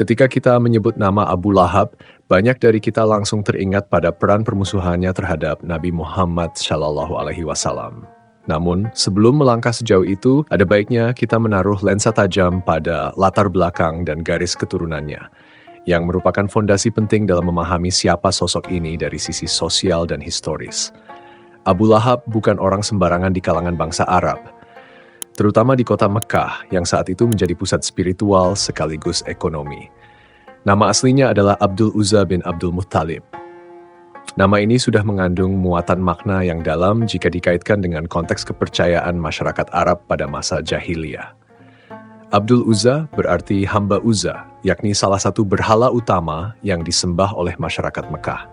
Ketika kita menyebut nama Abu Lahab, banyak dari kita langsung teringat pada peran permusuhannya terhadap Nabi Muhammad SAW. Namun, sebelum melangkah sejauh itu, ada baiknya kita menaruh lensa tajam pada latar belakang dan garis keturunannya, yang merupakan fondasi penting dalam memahami siapa sosok ini dari sisi sosial dan historis. Abu Lahab bukan orang sembarangan di kalangan bangsa Arab, terutama di kota Mekah yang saat itu menjadi pusat spiritual sekaligus ekonomi. Nama aslinya adalah Abdul Uzza bin Abdul Muttalib. Nama ini sudah mengandung muatan makna yang dalam jika dikaitkan dengan konteks kepercayaan masyarakat Arab pada masa jahiliyah. Abdul Uzza berarti hamba Uzza, yakni salah satu berhala utama yang disembah oleh masyarakat Mekah.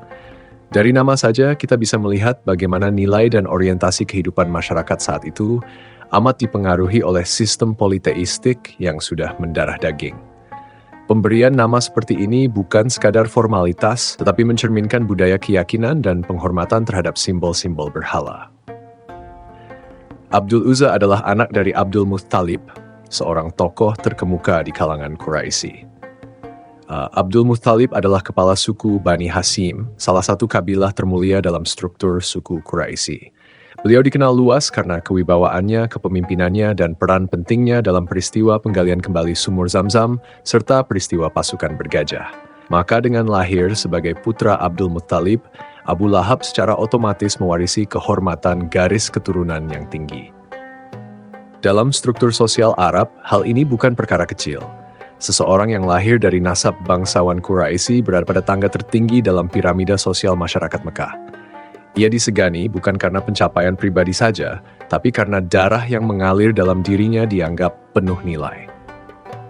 Dari nama saja kita bisa melihat bagaimana nilai dan orientasi kehidupan masyarakat saat itu amat dipengaruhi oleh sistem politeistik yang sudah mendarah daging. Pemberian nama seperti ini bukan sekadar formalitas, tetapi mencerminkan budaya keyakinan dan penghormatan terhadap simbol-simbol berhala. Abdul Uzza adalah anak dari Abdul Muttalib, seorang tokoh terkemuka di kalangan Quraisy. Abdul Muttalib adalah kepala suku Bani Hashim, salah satu kabilah termulia dalam struktur suku Quraisy. Beliau dikenal luas karena kewibawaannya, kepemimpinannya, dan peran pentingnya dalam peristiwa penggalian kembali sumur Zamzam serta peristiwa pasukan bergajah. Maka dengan lahir sebagai putra Abdul Muttalib, Abu Lahab secara otomatis mewarisi kehormatan garis keturunan yang tinggi. Dalam struktur sosial Arab, hal ini bukan perkara kecil. Seseorang yang lahir dari nasab bangsawan Quraisy berada pada tangga tertinggi dalam piramida sosial masyarakat Mekah. Ia disegani bukan karena pencapaian pribadi saja, tapi karena darah yang mengalir dalam dirinya dianggap penuh nilai.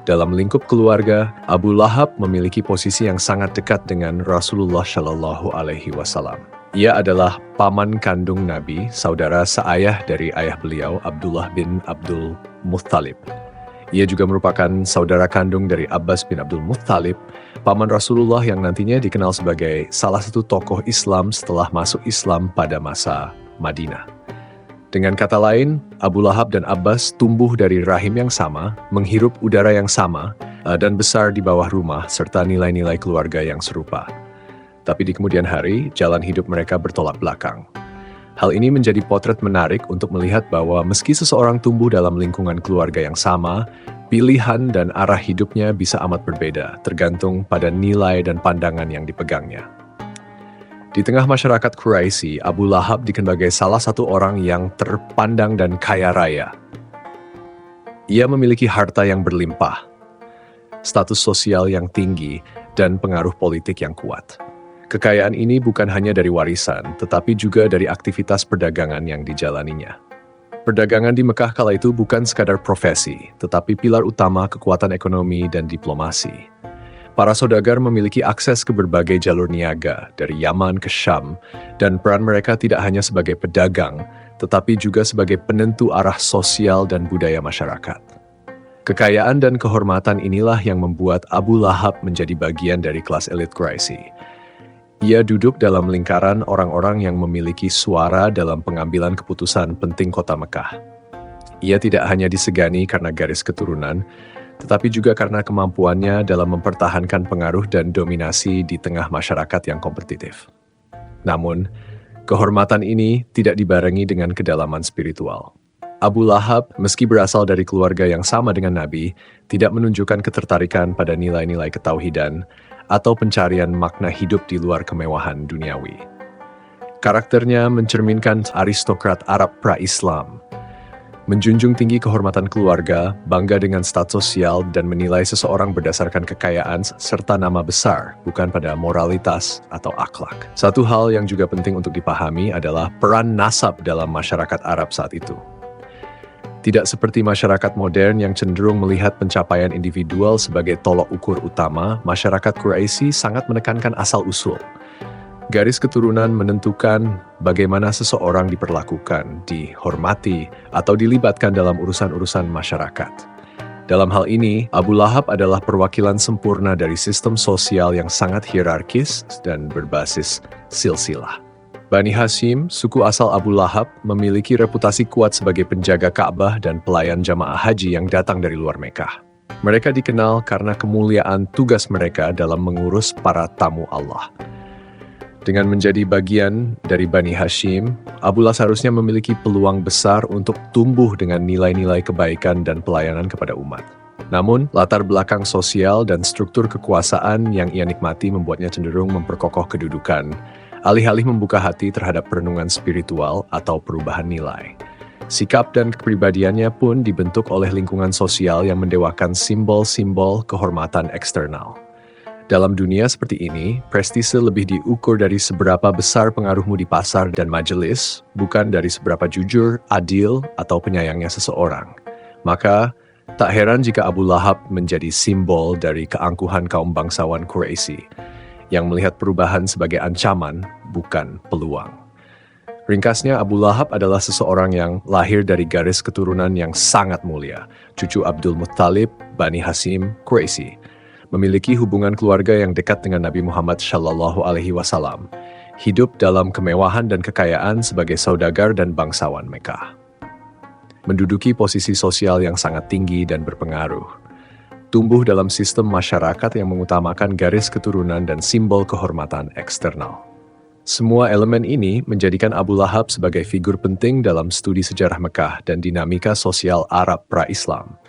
Dalam lingkup keluarga, Abu Lahab memiliki posisi yang sangat dekat dengan Rasulullah Shallallahu Alaihi Wasallam. Ia adalah paman kandung Nabi, saudara seayah dari ayah beliau, Abdullah bin Abdul Muttalib. Ia juga merupakan saudara kandung dari Abbas bin Abdul Muttalib, paman Rasulullah yang nantinya dikenal sebagai salah satu tokoh Islam setelah masuk Islam pada masa Madinah. Dengan kata lain, Abu Lahab dan Abbas tumbuh dari rahim yang sama, menghirup udara yang sama, dan besar di bawah rumah serta nilai-nilai keluarga yang serupa. Tapi di kemudian hari, jalan hidup mereka bertolak belakang. Hal ini menjadi potret menarik untuk melihat bahwa meski seseorang tumbuh dalam lingkungan keluarga yang sama, pilihan dan arah hidupnya bisa amat berbeda, tergantung pada nilai dan pandangan yang dipegangnya. Di tengah masyarakat Quraisy, Abu Lahab dikenal sebagai salah satu orang yang terpandang dan kaya raya. Ia memiliki harta yang berlimpah, status sosial yang tinggi, dan pengaruh politik yang kuat. Kekayaan ini bukan hanya dari warisan, tetapi juga dari aktivitas perdagangan yang dijalaninya. Perdagangan di Mekah kala itu bukan sekadar profesi, tetapi pilar utama kekuatan ekonomi dan diplomasi. Para saudagar memiliki akses ke berbagai jalur niaga, dari Yaman ke Syam, dan peran mereka tidak hanya sebagai pedagang, tetapi juga sebagai penentu arah sosial dan budaya masyarakat. Kekayaan dan kehormatan inilah yang membuat Abu Lahab menjadi bagian dari kelas elit Quraisy. Ia duduk dalam lingkaran orang-orang yang memiliki suara dalam pengambilan keputusan penting kota Mekah. Ia tidak hanya disegani karena garis keturunan, tetapi juga karena kemampuannya dalam mempertahankan pengaruh dan dominasi di tengah masyarakat yang kompetitif. Namun, kehormatan ini tidak dibarengi dengan kedalaman spiritual. Abu Lahab, meski berasal dari keluarga yang sama dengan Nabi, tidak menunjukkan ketertarikan pada nilai-nilai ketauhidan atau pencarian makna hidup di luar kemewahan duniawi. Karakternya mencerminkan aristokrat Arab pra-Islam, menjunjung tinggi kehormatan keluarga, bangga dengan status sosial, dan menilai seseorang berdasarkan kekayaan serta nama besar, bukan pada moralitas atau akhlak. Satu hal yang juga penting untuk dipahami adalah peran nasab dalam masyarakat Arab saat itu. Tidak seperti masyarakat modern yang cenderung melihat pencapaian individual sebagai tolok ukur utama, masyarakat Quraisy sangat menekankan asal-usul. Garis keturunan menentukan bagaimana seseorang diperlakukan, dihormati, atau dilibatkan dalam urusan-urusan masyarakat. Dalam hal ini, Abu Lahab adalah perwakilan sempurna dari sistem sosial yang sangat hierarkis dan berbasis silsilah. Bani Hashim, suku asal Abu Lahab, memiliki reputasi kuat sebagai penjaga Ka'bah dan pelayan jamaah haji yang datang dari luar Mekah. Mereka dikenal karena kemuliaan tugas mereka dalam mengurus para tamu Allah. Dengan menjadi bagian dari Bani Hashim, Abdullah seharusnya memiliki peluang besar untuk tumbuh dengan nilai-nilai kebaikan dan pelayanan kepada umat. Namun, latar belakang sosial dan struktur kekuasaan yang ia nikmati membuatnya cenderung memperkokoh kedudukan, alih-alih membuka hati terhadap perenungan spiritual atau perubahan nilai. Sikap dan kepribadiannya pun dibentuk oleh lingkungan sosial yang mendewakan simbol-simbol kehormatan eksternal. Dalam dunia seperti ini, prestise lebih diukur dari seberapa besar pengaruhmu di pasar dan majelis, bukan dari seberapa jujur, adil, atau penyayangnya seseorang. Maka, tak heran jika Abu Lahab menjadi simbol dari keangkuhan kaum bangsawan Quraisy, yang melihat perubahan sebagai ancaman, bukan peluang. Ringkasnya, Abu Lahab adalah seseorang yang lahir dari garis keturunan yang sangat mulia, cucu Abdul Muttalib, Bani Hashim, Quraisy, memiliki hubungan keluarga yang dekat dengan Nabi Muhammad SAW, hidup dalam kemewahan dan kekayaan sebagai saudagar dan bangsawan Mekah. Menduduki posisi sosial yang sangat tinggi dan berpengaruh. Tumbuh dalam sistem masyarakat yang mengutamakan garis keturunan dan simbol kehormatan eksternal. Semua elemen ini menjadikan Abu Lahab sebagai figur penting dalam studi sejarah Mekah dan dinamika sosial Arab pra-Islam.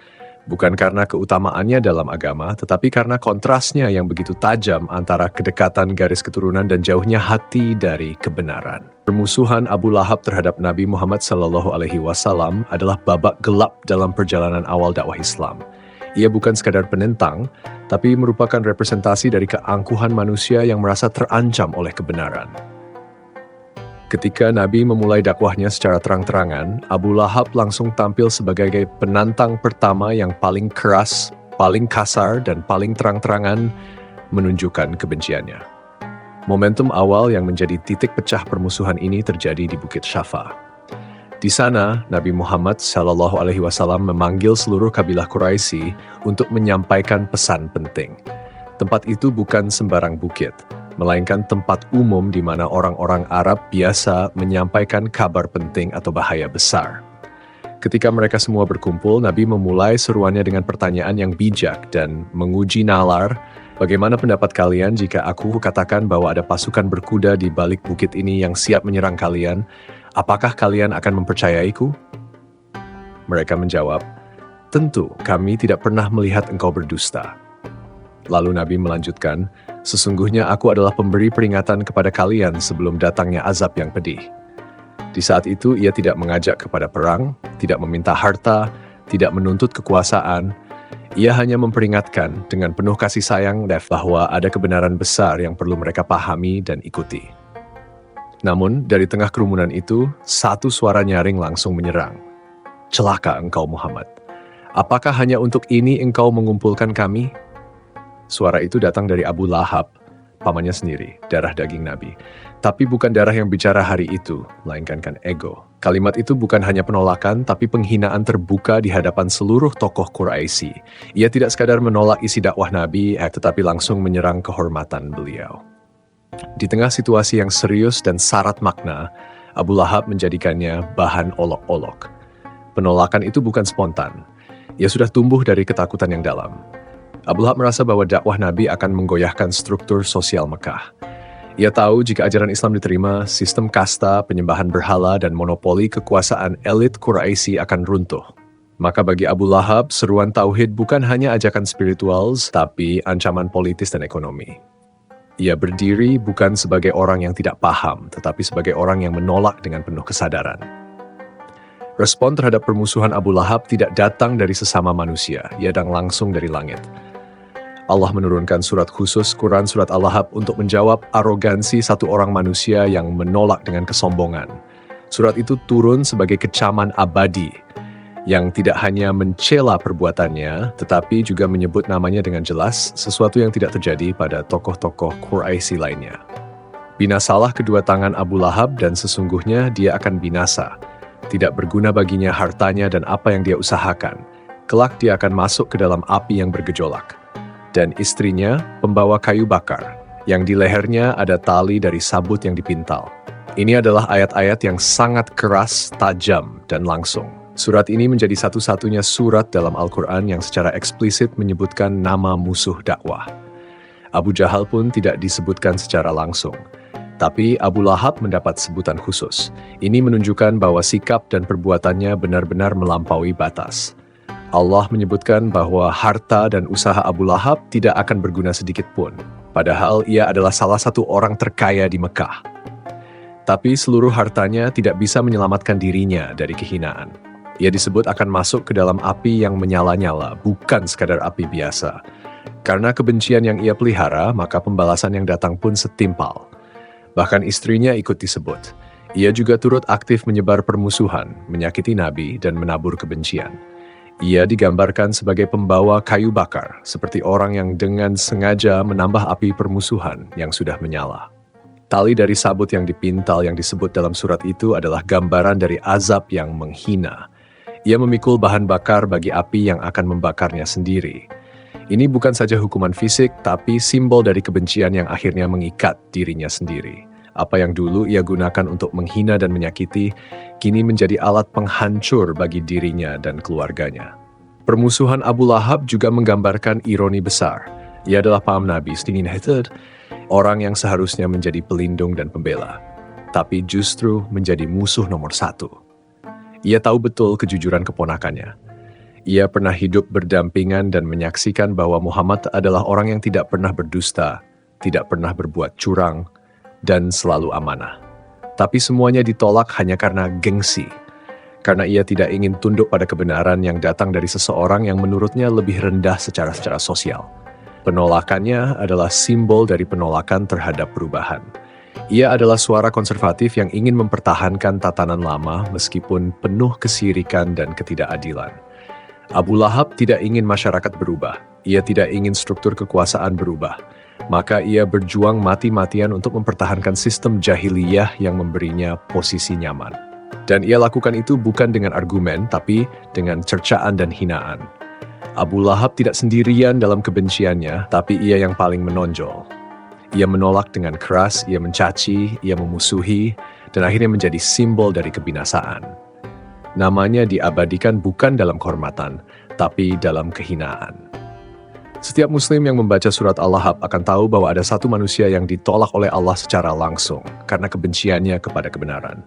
Bukan karena keutamaannya dalam agama, tetapi karena kontrasnya yang begitu tajam antara kedekatan garis keturunan dan jauhnya hati dari kebenaran. Permusuhan Abu Lahab terhadap Nabi Muhammad SAW adalah babak gelap dalam perjalanan awal dakwah Islam. Ia bukan sekadar penentang, tapi merupakan representasi dari keangkuhan manusia yang merasa terancam oleh kebenaran. Ketika Nabi memulai dakwahnya secara terang-terangan, Abu Lahab langsung tampil sebagai penantang pertama yang paling keras, paling kasar, dan paling terang-terangan menunjukkan kebenciannya. Momentum awal yang menjadi titik pecah permusuhan ini terjadi di Bukit Syafa. Di sana, Nabi Muhammad SAW memanggil seluruh kabilah Quraisy untuk menyampaikan pesan penting. Tempat itu bukan sembarang bukit, melainkan tempat umum di mana orang-orang Arab biasa menyampaikan kabar penting atau bahaya besar. Ketika mereka semua berkumpul, Nabi memulai seruannya dengan pertanyaan yang bijak dan menguji nalar, bagaimana pendapat kalian jika aku katakan bahwa ada pasukan berkuda di balik bukit ini yang siap menyerang kalian? Apakah kalian akan mempercayaiku? Mereka menjawab, tentu kami tidak pernah melihat engkau berdusta. Lalu Nabi melanjutkan, sesungguhnya aku adalah pemberi peringatan kepada kalian sebelum datangnya azab yang pedih. Di saat itu ia tidak mengajak kepada perang, tidak meminta harta, tidak menuntut kekuasaan. Ia hanya memperingatkan dengan penuh kasih sayang bahwa ada kebenaran besar yang perlu mereka pahami dan ikuti. Namun, dari tengah kerumunan itu, satu suara nyaring langsung menyerang. Celaka engkau Muhammad. Apakah hanya untuk ini engkau mengumpulkan kami? Suara itu datang dari Abu Lahab, pamannya sendiri, darah daging Nabi. Tapi bukan darah yang bicara hari itu, melainkan ego. Kalimat itu bukan hanya penolakan, tapi penghinaan terbuka di hadapan seluruh tokoh Quraisy. Ia tidak sekadar menolak isi dakwah Nabi, tetapi langsung menyerang kehormatan beliau. Di tengah situasi yang serius dan syarat makna, Abu Lahab menjadikannya bahan olok-olok. Penolakan itu bukan spontan. Ia sudah tumbuh dari ketakutan yang dalam. Abu Lahab merasa bahwa dakwah Nabi akan menggoyahkan struktur sosial Mekah. Ia tahu jika ajaran Islam diterima, sistem kasta, penyembahan berhala, dan monopoli kekuasaan elit Quraisy akan runtuh. Maka bagi Abu Lahab, seruan tauhid bukan hanya ajakan spiritual, tapi ancaman politis dan ekonomi. Ia berdiri bukan sebagai orang yang tidak paham, tetapi sebagai orang yang menolak dengan penuh kesadaran. Respon terhadap permusuhan Abu Lahab tidak datang dari sesama manusia, ia datang langsung dari langit. Allah menurunkan surat khusus Quran Surat Al-Lahab untuk menjawab arogansi satu orang manusia yang menolak dengan kesombongan. Surat itu turun sebagai kecaman abadi, yang tidak hanya mencela perbuatannya, tetapi juga menyebut namanya dengan jelas, sesuatu yang tidak terjadi pada tokoh-tokoh Quraisy lainnya. Binasalah kedua tangan Abu Lahab dan sesungguhnya dia akan binasa. Tidak berguna baginya hartanya dan apa yang dia usahakan. Kelak dia akan masuk ke dalam api yang bergejolak. Dan istrinya pembawa kayu bakar, yang di lehernya ada tali dari sabut yang dipintal. Ini adalah ayat-ayat yang sangat keras, tajam, dan langsung. Surat ini menjadi satu-satunya surat dalam Al-Quran yang secara eksplisit menyebutkan nama musuh dakwah. Abu Jahal pun tidak disebutkan secara langsung. Tapi Abu Lahab mendapat sebutan khusus. Ini menunjukkan bahwa sikap dan perbuatannya benar-benar melampaui batas. Allah menyebutkan bahwa harta dan usaha Abu Lahab tidak akan berguna sedikit pun. Padahal ia adalah salah satu orang terkaya di Mekah. Tapi seluruh hartanya tidak bisa menyelamatkan dirinya dari kehinaan. Ia disebut akan masuk ke dalam api yang menyala-nyala, bukan sekadar api biasa. Karena kebencian yang ia pelihara, maka pembalasan yang datang pun setimpal. Bahkan istrinya ikut disebut. Ia juga turut aktif menyebar permusuhan, menyakiti Nabi, dan menabur kebencian. Ia digambarkan sebagai pembawa kayu bakar, seperti orang yang dengan sengaja menambah api permusuhan yang sudah menyala. Tali dari sabut yang dipintal yang disebut dalam surat itu adalah gambaran dari azab yang menghina. Ia memikul bahan bakar bagi api yang akan membakarnya sendiri. Ini bukan saja hukuman fisik, tapi simbol dari kebencian yang akhirnya mengikat dirinya sendiri. Apa yang dulu ia gunakan untuk menghina dan menyakiti, kini menjadi alat penghancur bagi dirinya dan keluarganya. Permusuhan Abu Lahab juga menggambarkan ironi besar. Ia adalah paham Nabi, orang yang seharusnya menjadi pelindung dan pembela, tapi justru menjadi musuh nomor satu. Ia tahu betul kejujuran keponakannya. Ia pernah hidup berdampingan dan menyaksikan bahwa Muhammad adalah orang yang tidak pernah berdusta, tidak pernah berbuat curang, dan selalu amanah. Tapi semuanya ditolak hanya karena gengsi, karena ia tidak ingin tunduk pada kebenaran yang datang dari seseorang yang menurutnya lebih rendah secara sosial. Penolakannya adalah simbol dari penolakan terhadap perubahan. Ia adalah suara konservatif yang ingin mempertahankan tatanan lama meskipun penuh kesirikan dan ketidakadilan. Abu Lahab tidak ingin masyarakat berubah. Ia tidak ingin struktur kekuasaan berubah. Maka ia berjuang mati-matian untuk mempertahankan sistem jahiliyah yang memberinya posisi nyaman. Dan ia lakukan itu bukan dengan argumen, tapi dengan cercaan dan hinaan. Abu Lahab tidak sendirian dalam kebenciannya, tapi ia yang paling menonjol. Ia menolak dengan keras, ia mencaci, ia memusuhi, dan akhirnya menjadi simbol dari kebinasaan. Namanya diabadikan bukan dalam kehormatan, tapi dalam kehinaan. Setiap muslim yang membaca surat Al-Lahab akan tahu bahwa ada satu manusia yang ditolak oleh Allah secara langsung karena kebenciannya kepada kebenaran.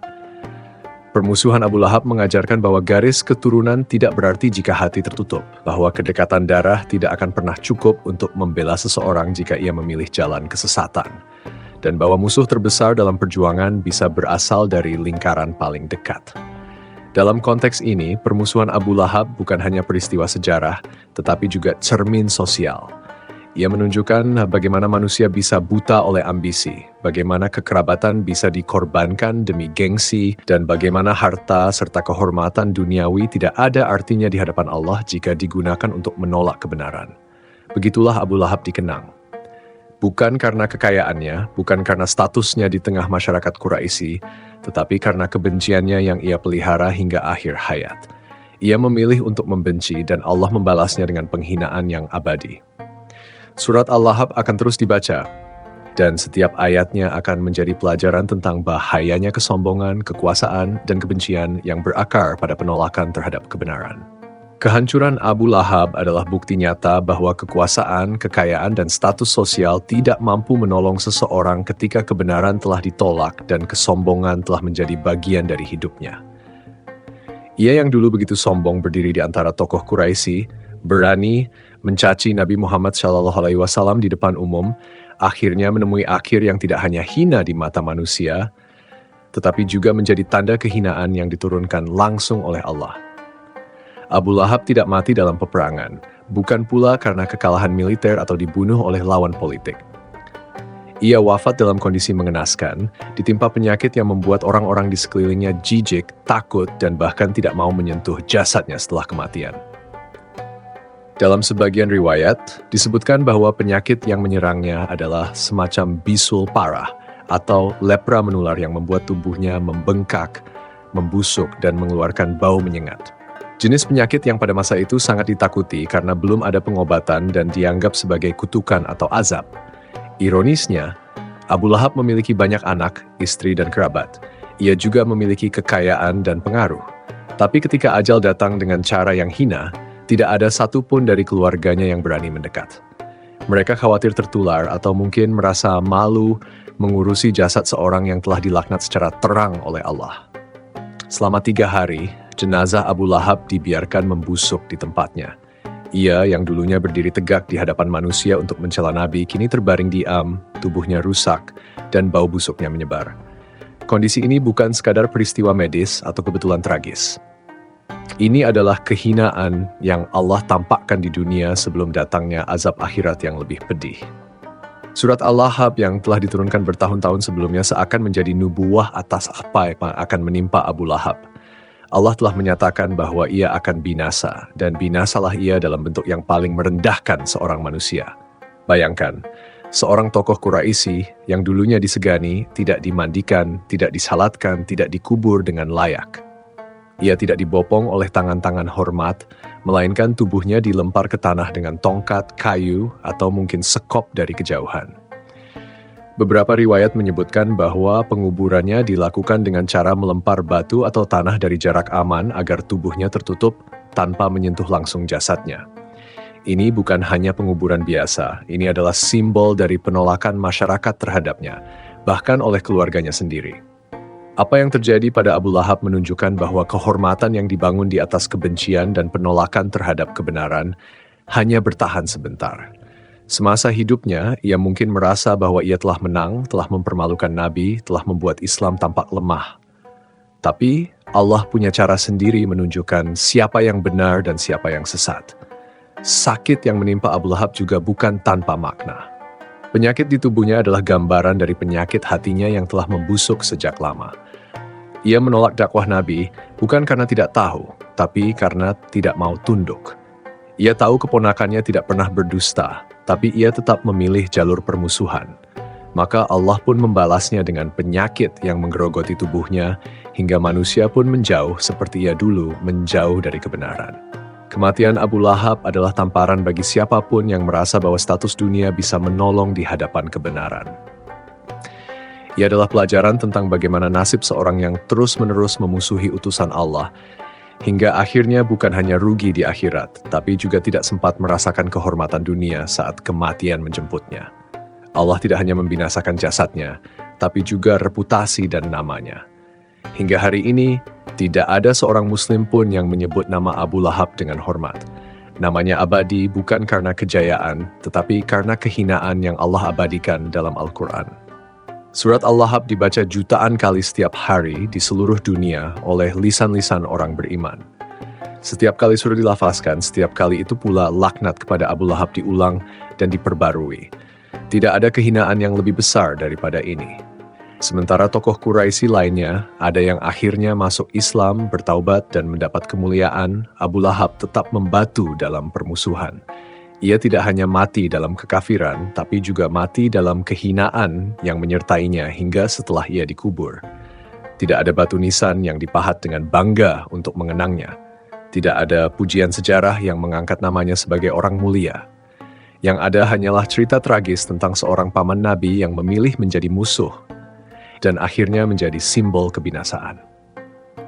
Permusuhan Abu Lahab mengajarkan bahwa garis keturunan tidak berarti jika hati tertutup, bahwa kedekatan darah tidak akan pernah cukup untuk membela seseorang jika ia memilih jalan kesesatan, dan bahwa musuh terbesar dalam perjuangan bisa berasal dari lingkaran paling dekat. Dalam konteks ini, permusuhan Abu Lahab bukan hanya peristiwa sejarah, tetapi juga cermin sosial. Ia menunjukkan bagaimana manusia bisa buta oleh ambisi, bagaimana kekerabatan bisa dikorbankan demi gengsi, dan bagaimana harta serta kehormatan duniawi tidak ada artinya di hadapan Allah jika digunakan untuk menolak kebenaran. Begitulah Abu Lahab dikenang. Bukan karena kekayaannya, bukan karena statusnya di tengah masyarakat Quraisy, tetapi karena kebenciannya yang ia pelihara hingga akhir hayat. Ia memilih untuk membenci dan Allah membalasnya dengan penghinaan yang abadi. Surat Al-Lahab akan terus dibaca, dan setiap ayatnya akan menjadi pelajaran tentang bahayanya kesombongan, kekuasaan, dan kebencian yang berakar pada penolakan terhadap kebenaran. Kehancuran Abu Lahab adalah bukti nyata bahwa kekuasaan, kekayaan, dan status sosial tidak mampu menolong seseorang ketika kebenaran telah ditolak dan kesombongan telah menjadi bagian dari hidupnya. Ia yang dulu begitu sombong berdiri di antara tokoh Quraisy, berani mencaci Nabi Muhammad SAW di depan umum, akhirnya menemui akhir yang tidak hanya hina di mata manusia, tetapi juga menjadi tanda kehinaan yang diturunkan langsung oleh Allah. Abu Lahab tidak mati dalam peperangan, bukan pula karena kekalahan militer atau dibunuh oleh lawan politik. Ia wafat dalam kondisi mengenaskan, ditimpa penyakit yang membuat orang-orang di sekelilingnya jijik, takut, dan bahkan tidak mau menyentuh jasadnya setelah kematian. Dalam sebagian riwayat, disebutkan bahwa penyakit yang menyerangnya adalah semacam bisul parah atau lepra menular yang membuat tubuhnya membengkak, membusuk, dan mengeluarkan bau menyengat. Jenis penyakit yang pada masa itu sangat ditakuti karena belum ada pengobatan dan dianggap sebagai kutukan atau azab. Ironisnya, Abu Lahab memiliki banyak anak, istri, dan kerabat. Ia juga memiliki kekayaan dan pengaruh. Tapi ketika ajal datang dengan cara yang hina, tidak ada satupun dari keluarganya yang berani mendekat. Mereka khawatir tertular atau mungkin merasa malu mengurusi jasad seorang yang telah dilaknat secara terang oleh Allah. Selama 3 hari, jenazah Abu Lahab dibiarkan membusuk di tempatnya. Ia yang dulunya berdiri tegak di hadapan manusia untuk mencela Nabi, kini terbaring diam, tubuhnya rusak, dan bau busuknya menyebar. Kondisi ini bukan sekadar peristiwa medis atau kebetulan tragis. Ini adalah kehinaan yang Allah tampakkan di dunia sebelum datangnya azab akhirat yang lebih pedih. Surat Al-Lahab yang telah diturunkan bertahun-tahun sebelumnya seakan menjadi nubuah atas apa yang akan menimpa Abu Lahab. Allah telah menyatakan bahwa ia akan binasa, dan binasalah ia dalam bentuk yang paling merendahkan seorang manusia. Bayangkan, seorang tokoh Quraisy yang dulunya disegani, tidak dimandikan, tidak disalatkan, tidak dikubur dengan layak. Ia tidak dibopong oleh tangan-tangan hormat, melainkan tubuhnya dilempar ke tanah dengan tongkat, kayu, atau mungkin sekop dari kejauhan. Beberapa riwayat menyebutkan bahwa penguburannya dilakukan dengan cara melempar batu atau tanah dari jarak aman agar tubuhnya tertutup tanpa menyentuh langsung jasadnya. Ini bukan hanya penguburan biasa, ini adalah simbol dari penolakan masyarakat terhadapnya, bahkan oleh keluarganya sendiri. Apa yang terjadi pada Abu Lahab menunjukkan bahwa kehormatan yang dibangun di atas kebencian dan penolakan terhadap kebenaran hanya bertahan sebentar. Semasa hidupnya, ia mungkin merasa bahwa ia telah menang, telah mempermalukan Nabi, telah membuat Islam tampak lemah. Tapi Allah punya cara sendiri menunjukkan siapa yang benar dan siapa yang sesat. Sakit yang menimpa Abu Lahab juga bukan tanpa makna. Penyakit di tubuhnya adalah gambaran dari penyakit hatinya yang telah membusuk sejak lama. Ia menolak dakwah Nabi bukan karena tidak tahu, tapi karena tidak mau tunduk. Ia tahu keponakannya tidak pernah berdusta, tapi ia tetap memilih jalur permusuhan. Maka Allah pun membalasnya dengan penyakit yang menggerogoti tubuhnya, hingga manusia pun menjauh seperti ia dulu menjauh dari kebenaran. Kematian Abu Lahab adalah tamparan bagi siapapun yang merasa bahwa status dunia bisa menolong di hadapan kebenaran. Ia adalah pelajaran tentang bagaimana nasib seorang yang terus-menerus memusuhi utusan Allah, hingga akhirnya bukan hanya rugi di akhirat, tapi juga tidak sempat merasakan kehormatan dunia saat kematian menjemputnya. Allah tidak hanya membinasakan jasadnya, tapi juga reputasi dan namanya. Hingga hari ini, tidak ada seorang muslim pun yang menyebut nama Abu Lahab dengan hormat. Namanya abadi bukan karena kejayaan, tetapi karena kehinaan yang Allah abadikan dalam Al-Quran. Surat Al-Lahab dibaca jutaan kali setiap hari di seluruh dunia oleh lisan-lisan orang beriman. Setiap kali surat dilafazkan, setiap kali itu pula laknat kepada Abu Lahab diulang dan diperbarui. Tidak ada kehinaan yang lebih besar daripada ini. Sementara tokoh Quraisy lainnya, ada yang akhirnya masuk Islam, bertaubat dan mendapat kemuliaan, Abu Lahab tetap membatu dalam permusuhan. Ia tidak hanya mati dalam kekafiran, tapi juga mati dalam kehinaan yang menyertainya hingga setelah ia dikubur. Tidak ada batu nisan yang dipahat dengan bangga untuk mengenangnya. Tidak ada pujian sejarah yang mengangkat namanya sebagai orang mulia. Yang ada hanyalah cerita tragis tentang seorang paman Nabi yang memilih menjadi musuh dan akhirnya menjadi simbol kebinasaan.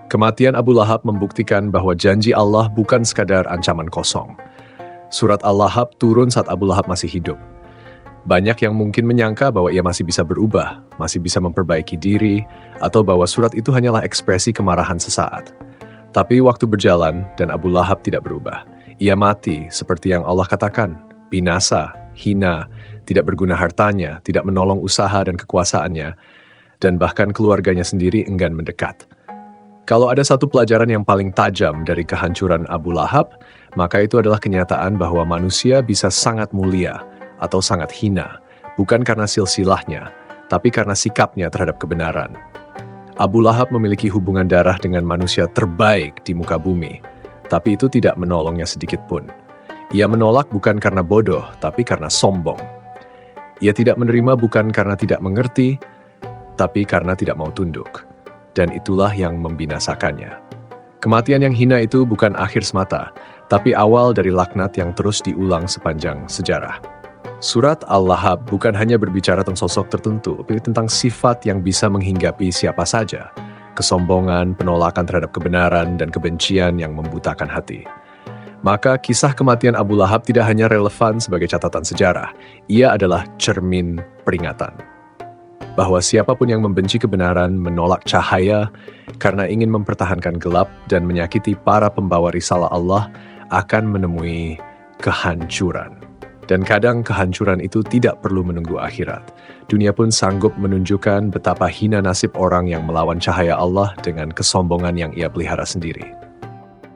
Kematian Abu Lahab membuktikan bahwa janji Allah bukan sekadar ancaman kosong. Surat Al-Lahab turun saat Abu Lahab masih hidup. Banyak yang mungkin menyangka bahwa ia masih bisa berubah, masih bisa memperbaiki diri, atau bahwa surat itu hanyalah ekspresi kemarahan sesaat. Tapi waktu berjalan dan Abu Lahab tidak berubah. Ia mati seperti yang Allah katakan, binasa, hina, tidak berguna hartanya, tidak menolong usaha dan kekuasaannya, dan bahkan keluarganya sendiri enggan mendekat. Kalau ada satu pelajaran yang paling tajam dari kehancuran Abu Lahab, maka itu adalah kenyataan bahwa manusia bisa sangat mulia atau sangat hina, bukan karena silsilahnya, tapi karena sikapnya terhadap kebenaran. Abu Lahab memiliki hubungan darah dengan manusia terbaik di muka bumi, tapi itu tidak menolongnya sedikit pun. Ia menolak bukan karena bodoh, tapi karena sombong. Ia tidak menerima bukan karena tidak mengerti, tapi karena tidak mau tunduk. Dan itulah yang membinasakannya. Kematian yang hina itu bukan akhir semata, tapi awal dari laknat yang terus diulang sepanjang sejarah. Surat Al-Lahab bukan hanya berbicara tentang sosok tertentu, tapi tentang sifat yang bisa menghinggapi siapa saja. kesombongan, penolakan terhadap kebenaran, dan kebencian yang membutakan hati. Maka kisah kematian Abu Lahab tidak hanya relevan sebagai catatan sejarah, ia adalah cermin peringatan. Bahwa siapapun yang membenci kebenaran, menolak cahaya, karena ingin mempertahankan gelap dan menyakiti para pembawa risalah Allah, akan menemui kehancuran. Dan kadang kehancuran itu tidak perlu menunggu akhirat. Dunia pun sanggup menunjukkan betapa hina nasib orang yang melawan cahaya Allah dengan kesombongan yang ia pelihara sendiri.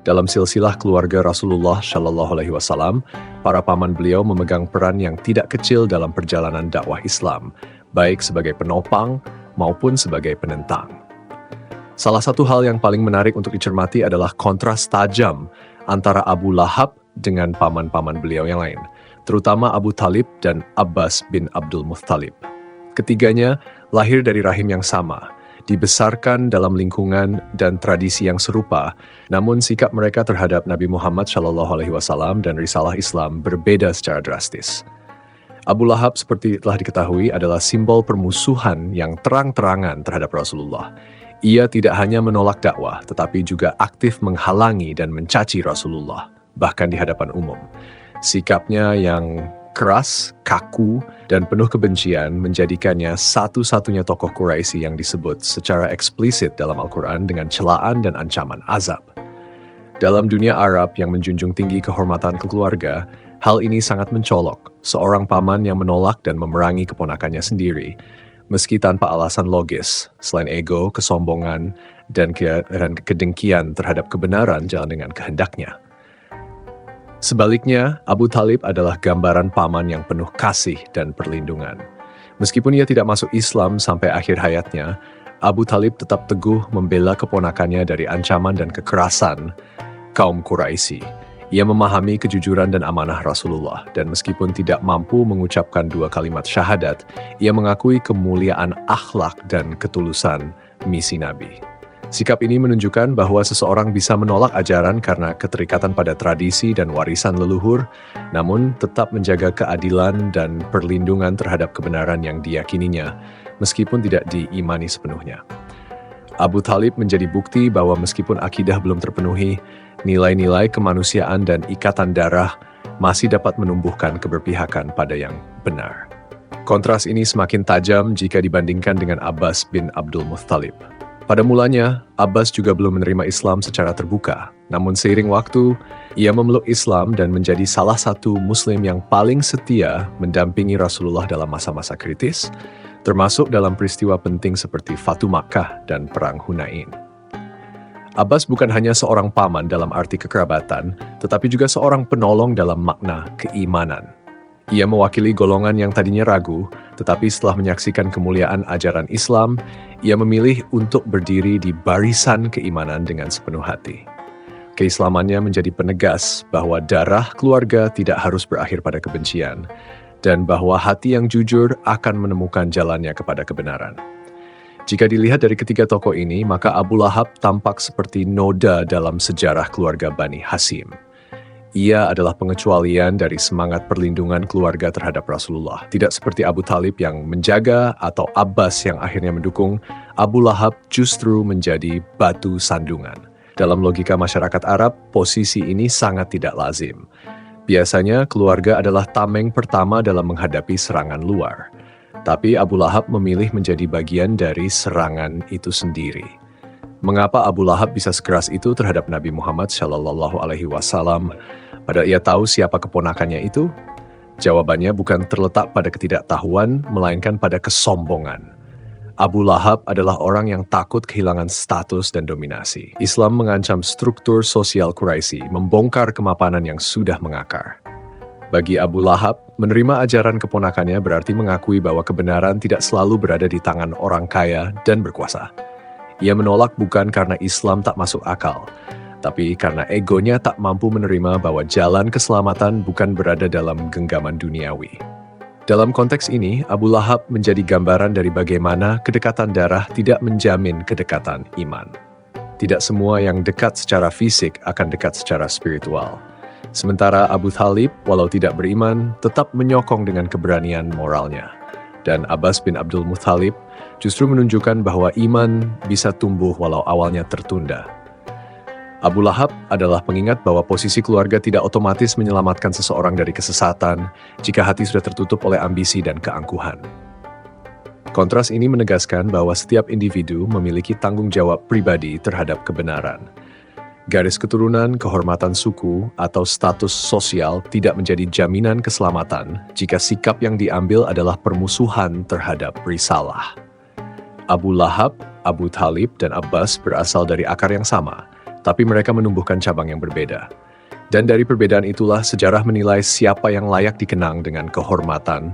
Dalam silsilah keluarga Rasulullah Shallallahu Alaihi Wasallam, para paman beliau memegang peran yang tidak kecil dalam perjalanan dakwah Islam, baik sebagai penopang maupun sebagai penentang. Salah satu hal yang paling menarik untuk dicermati adalah kontras tajam antara Abu Lahab dengan paman-paman beliau yang lain, terutama Abu Talib dan Abbas bin Abdul Muttalib. Ketiganya lahir dari rahim yang sama, dibesarkan dalam lingkungan dan tradisi yang serupa, namun sikap mereka terhadap Nabi Muhammad SAW dan risalah Islam berbeda secara drastis. Abu Lahab seperti telah diketahui adalah simbol permusuhan yang terang-terangan terhadap Rasulullah. Ia tidak hanya menolak dakwah, tetapi juga aktif menghalangi dan mencaci Rasulullah, bahkan di hadapan umum. Sikapnya yang keras, kaku, dan penuh kebencian menjadikannya satu-satunya tokoh Quraisy yang disebut secara eksplisit dalam Al-Quran dengan celaan dan ancaman azab. Dalam dunia Arab yang menjunjung tinggi kehormatan keluarga, hal ini sangat mencolok. Seorang paman yang menolak dan memerangi keponakannya sendiri, meski tanpa alasan logis, selain ego, kesombongan, dan kedengkian terhadap kebenaran jalan dengan kehendaknya. Sebaliknya, Abu Talib adalah gambaran paman yang penuh kasih dan perlindungan. Meskipun ia tidak masuk Islam sampai akhir hayatnya, Abu Talib tetap teguh membela keponakannya dari ancaman dan kekerasan kaum Quraisy. Ia memahami kejujuran dan amanah Rasulullah, dan meskipun tidak mampu mengucapkan 2 kalimat syahadat, ia mengakui kemuliaan akhlak dan ketulusan misi Nabi. Sikap ini menunjukkan bahwa seseorang bisa menolak ajaran karena keterikatan pada tradisi dan warisan leluhur, namun tetap menjaga keadilan dan perlindungan terhadap kebenaran yang diyakininya, meskipun tidak diimani sepenuhnya. Abu Talib menjadi bukti bahwa meskipun akidah belum terpenuhi, nilai-nilai kemanusiaan dan ikatan darah masih dapat menumbuhkan keberpihakan pada yang benar. Kontras ini semakin tajam jika dibandingkan dengan Abbas bin Abdul Muttalib. Pada mulanya, Abbas juga belum menerima Islam secara terbuka. Namun seiring waktu, ia memeluk Islam dan menjadi salah satu Muslim yang paling setia mendampingi Rasulullah dalam masa-masa kritis, termasuk dalam peristiwa penting seperti Fatu Makkah dan Perang Hunain. Abbas bukan hanya seorang paman dalam arti kekerabatan, tetapi juga seorang penolong dalam makna keimanan. Ia mewakili golongan yang tadinya ragu, tetapi setelah menyaksikan kemuliaan ajaran Islam, ia memilih untuk berdiri di barisan keimanan dengan sepenuh hati. Keislamannya menjadi penegas bahwa darah keluarga tidak harus berakhir pada kebencian, dan bahwa hati yang jujur akan menemukan jalannya kepada kebenaran. Jika dilihat dari ketiga tokoh ini, maka Abu Lahab tampak seperti noda dalam sejarah keluarga Bani Hasyim. Ia adalah pengecualian dari semangat perlindungan keluarga terhadap Rasulullah. Tidak seperti Abu Talib yang menjaga atau Abbas yang akhirnya mendukung, Abu Lahab justru menjadi batu sandungan. Dalam logika masyarakat Arab, posisi ini sangat tidak lazim. Biasanya keluarga adalah tameng pertama dalam menghadapi serangan luar. Tapi Abu Lahab memilih menjadi bagian dari serangan itu sendiri. Mengapa Abu Lahab bisa sekeras itu terhadap Nabi Muhammad SAW? Padahal ia tahu siapa keponakannya itu? Jawabannya bukan terletak pada ketidaktahuan, melainkan pada kesombongan. Abu Lahab adalah orang yang takut kehilangan status dan dominasi. Islam mengancam struktur sosial Quraisy, membongkar kemapanan yang sudah mengakar. Bagi Abu Lahab, menerima ajaran keponakannya berarti mengakui bahwa kebenaran tidak selalu berada di tangan orang kaya dan berkuasa. Ia menolak bukan karena Islam tak masuk akal, tapi karena egonya tak mampu menerima bahwa jalan keselamatan bukan berada dalam genggaman duniawi. Dalam konteks ini, Abu Lahab menjadi gambaran dari bagaimana kedekatan darah tidak menjamin kedekatan iman. Tidak semua yang dekat secara fisik akan dekat secara spiritual. Sementara Abu Talib, walau tidak beriman, tetap menyokong dengan keberanian moralnya. dan Abbas bin Abdul Muthalib justru menunjukkan bahwa iman bisa tumbuh walau awalnya tertunda. Abu Lahab adalah pengingat bahwa posisi keluarga tidak otomatis menyelamatkan seseorang dari kesesatan jika hati sudah tertutup oleh ambisi dan keangkuhan. Kontras ini menegaskan bahwa setiap individu memiliki tanggung jawab pribadi terhadap kebenaran. Garis keturunan, kehormatan suku, atau status sosial tidak menjadi jaminan keselamatan jika sikap yang diambil adalah permusuhan terhadap risalah. Abu Lahab, Abu Thalib, dan Abbas berasal dari akar yang sama, tapi mereka menumbuhkan cabang yang berbeda. Dan dari perbedaan itulah sejarah menilai siapa yang layak dikenang dengan kehormatan